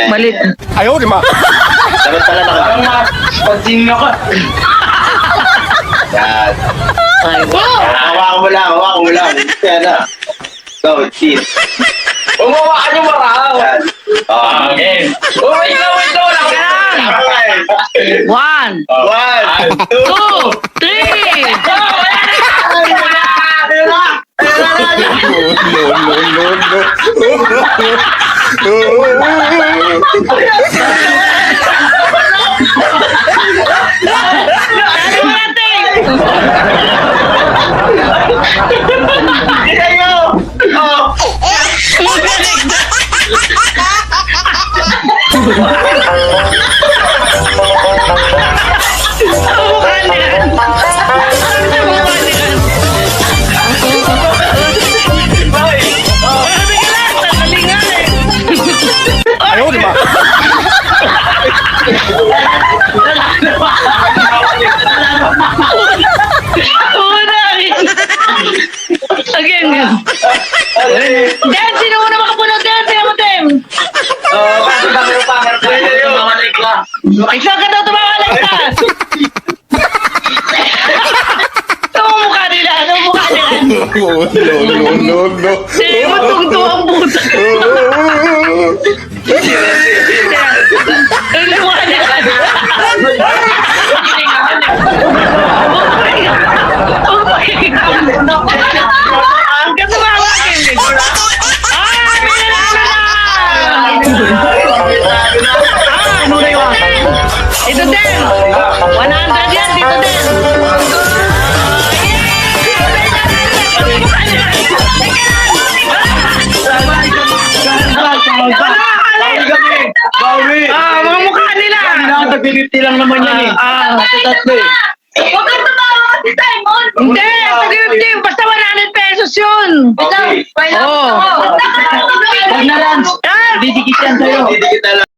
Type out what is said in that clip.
Malit. Ayaw, di ma. Dapat pala Pag-sing ako. Yan. Ay, Hawakan mo lang. Yan na. Go, cheese. Umawakan yung maraw. Yan. Okay. Wait lang. One, One, two. two, three. Ano natin? Mukha niyan. Mukha niyan. Sabi ka lang, tatalingan eh. Ayaw, di ma. Una. Again. Dan, sino muna makapunod yan? Sino mo, Tim? Ikaw ka daw tumawalik ka. Ito ang mukha nila. Ano ang mukha nila? No. Hindi mo tungto ang puta. Ang mukha nila. Ang katumawakin. Ano na yun? Ito din. 100 yan. Dito din. Mga mukha nila. Tag-50 lang naman yan eh. Tatlo eh. Huwag kang tumawa kasi, Simon! Hindi, tag-50. Basta 100 pesos yun. Wait lang, Oo. Huwag Huwag na, Lance. Ah, Didikit yan sa'yo. Didikit na lang.